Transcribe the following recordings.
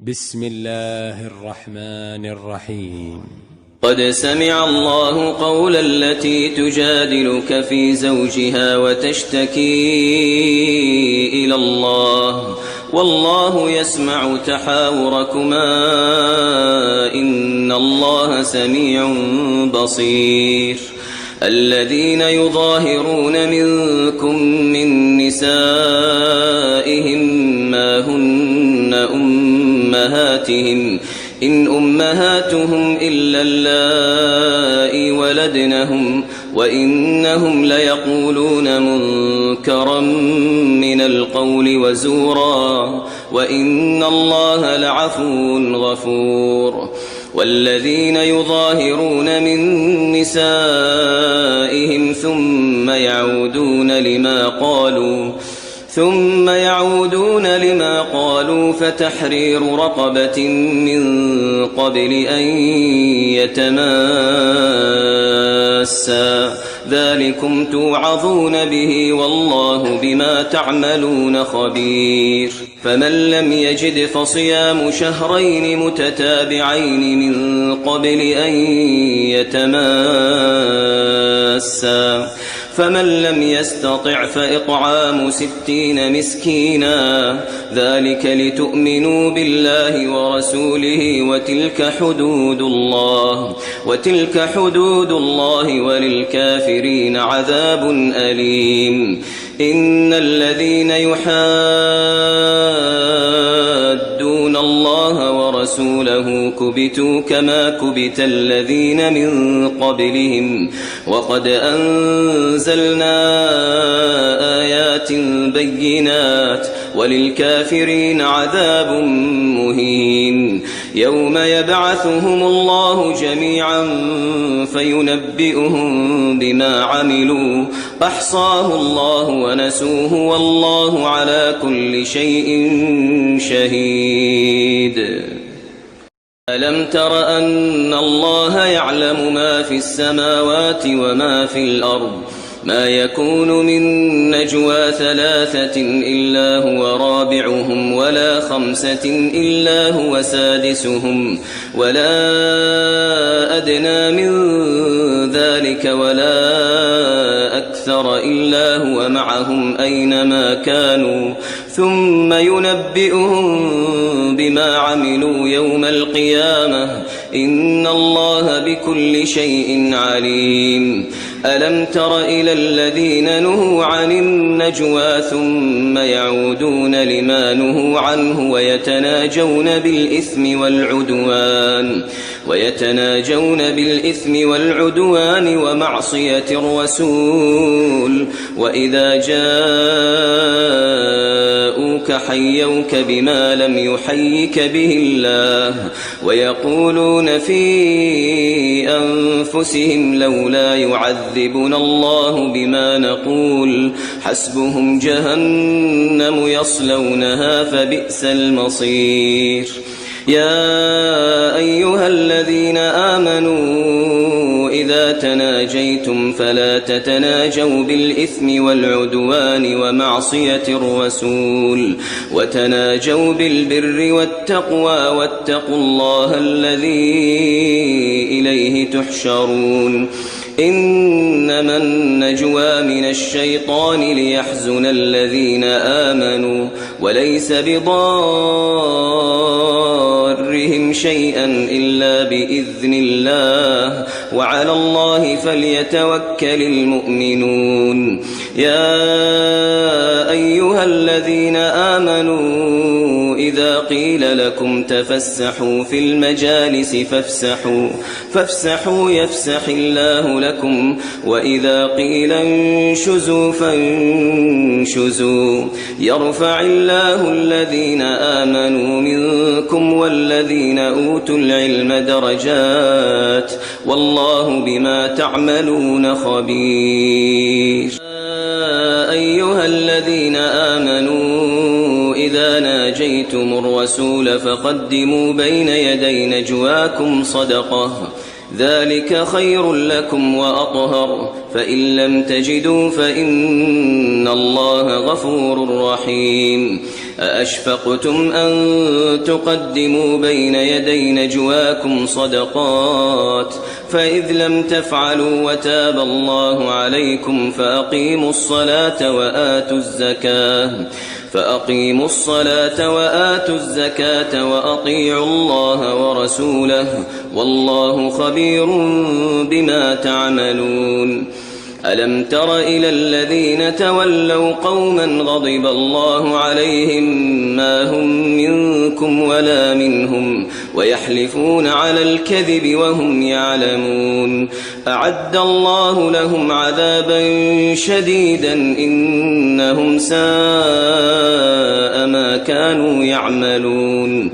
بسم الله الرحمن الرحيم. قد سمع الله قول التي تجادلك في زوجها وتشتكي إلى الله والله يسمع تحاوركما إن الله سميع بصير. الذين يظاهرون منكم من نسائهم ما هن أمهاتهم إن أمهاتهم إلا اللائي ولدنهم وإنهم ليقولون منكرا من القول وزورا وإن الله لعفو غفور. والذين يظاهرون من نسائهم ثم يعودون لما قالوا فتحرير رقبة من قبل أن يتماسا ذلكم توعظون به والله بما تعملون خبير. فمن لم يجد فصيام شهرين متتابعين من قبل أن يتماسا فمن لم يستطع فإطعام 60 مسكينا ذلك لتؤمنوا بالله ورسوله وتلك حدود الله وللكافرين عذاب أليم. إن الذين يحادون الله ورسوله كبتوا كما كبت الذين من قبلهم وقد أنزلنا آيات بينات وللكافرين عذاب مهين. يوم يبعثهم الله جميعا فينبئهم بما عملوا أحصاه الله ونسوه والله على كل شيء شهيد. ألم تر أن الله يعلم ما في السماوات وما في الأرض ما يكون من نجوى 3 إلا هو رابعهم ولا 5 إلا هو سادسهم ولا أدنى من ذلك ولا أكثر إلا هو معهم أينما كانوا ثم ينبئهم بما عملوا يوم القيامة إن الله بكل شيء عليم. ألم تر إلى الذين نهوا عن النجوى ثم يعودون لما نهوا عنه ويتناجون بالإثم والعدوان ومعصية الرسول وإذا جاءوك حيوك بما لم يحيك به الله ويقولون في أنفسهم لولا يعذبنا الله بما نقول حسبهم جهنم يصلونها فبئس المصير. يا أيها الذين آمنوا إذا تناجيتم فلا تتناجوا بالإثم والعدوان ومعصية الرسول وتناجوا بالبر والتقوى واتقوا الله الذي إليه تحشرون. إنما النجوى من الشيطان ليحزن الذين آمنوا وليس بضارهم شيئا إلا بإذن الله وعلى الله فليتوكل المؤمنون. يا أيها الذين آمنوا إذا قيل لكم تفسحوا في المجالس فافسحوا يفسح الله لكم وإذا قيل انشزوا فانشزوا يرفع الله الذين آمنوا منكم والذين أوتوا العلم درجات والله بما تعملون خبير. أيها الذين آمنوا إذا ناجيتم الرسول فقدموا بين يدي نجواكم صدقة ذلك خير لكم وأطهر فإن لم تجدوا فإن الله غفور رحيم أأشفقتم أن تقدموا بين يدي نجواكم صدقات فإذ لم تفعلوا وتاب الله عليكم فأقيموا الصلاة وآتوا الزكاة وأطيعوا الله ورسوله والله خبير بما تعملون ألم تر إلى الذين تولوا قوما غضب الله عليهم ما هم منكم ولا منهم ويحلفون على الكذب وهم يعلمون أعد الله لهم عذابا شديدا إنهم ساء ما كانوا يعملون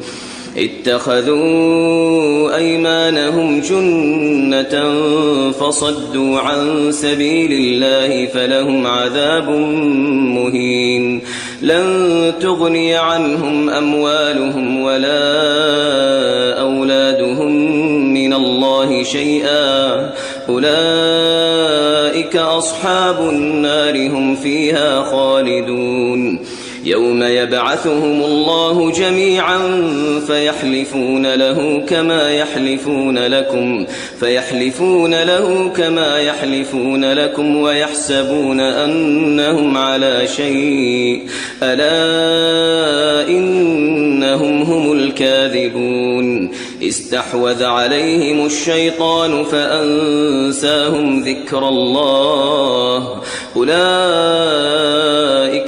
اتخذوا أيمانهم جنة فصدوا عن سبيل الله فلهم عذاب مهين لن تغني عنهم أموالهم ولا أولادهم من الله شيئا أولئك أصحاب النار هم فيها خالدون يوم يبعثهم الله جميعا فيحلفون له كما يحلفون لكم ويحسبون أنهم على شيء ألا إنهم هم الكاذبون استحوذ عليهم الشيطان فأنساهم ذكر الله أولئك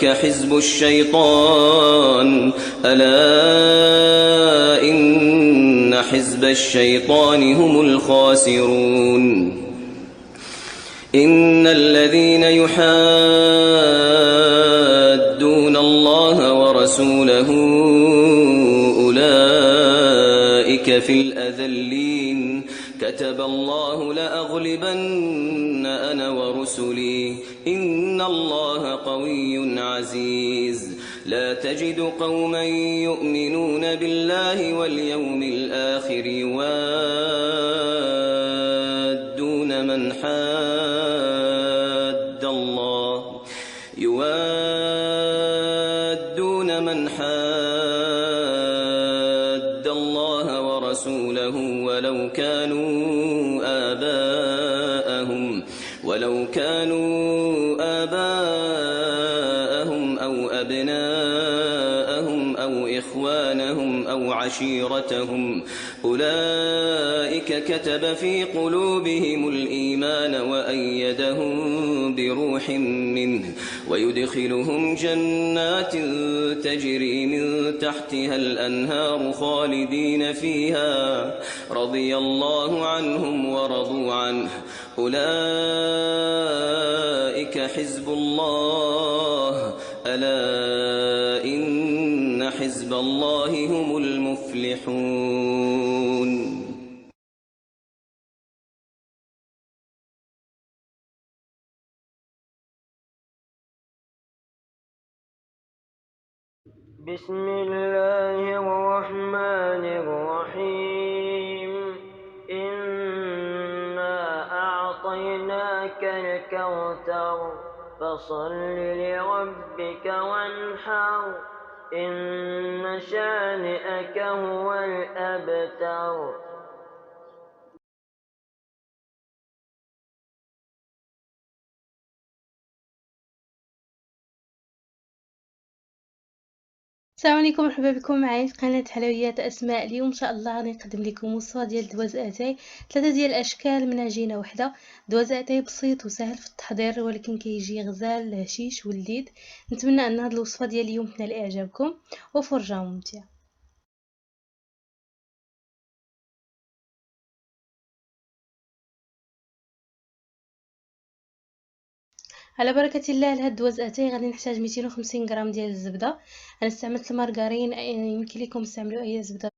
حزب الشيطان ألا إن حزب الشيطان هم الخاسرون إن الذين يحادون الله ورسوله أولئك في الأذلين كتب الله لأغلبن أنا ورسلي إن الله قوي عزيز لا تجد قوما يؤمنون بالله واليوم الآخر يوادون من حاد الله ورسوله ولو كانوا آباءهم أو أبناءهم أو إخوانهم أو عشيرتهم أولئك كتب في قلوبهم الإيمان وأيدهم بروح منه ويدخلهم جنات تجري من تحتها الأنهار خالدين فيها رضي الله عنهم ورضوا عنه أولئك حزب الله ألا إن حزب الله هم المفلحون. بسم الله الرحمن الرحيم إنا أعطيناك الكوثر فصل لربك وانحر إن شانئك هو الأبتر. السلام عليكم، مرحبا بكم معايا في قناه حلويات اسماء. اليوم ان شاء الله غادي نقدم لكم وصفه ديال دواز اتاي، 3 ديال الاشكال من عجينه واحده. دواز اتاي بسيط وسهل في التحضير ولكن كيجي غزال هشيش ولذيذ. نتمنى ان هذه الوصفه ديال اليوم تنال اعجابكم وفرجه ممتعه. على بركه الله. لهاد الدواز اتاي غادي نحتاج 250 غرام ديال الزبده. انا استعملت المارغرين، يمكن لكم تستعملوا اي زبده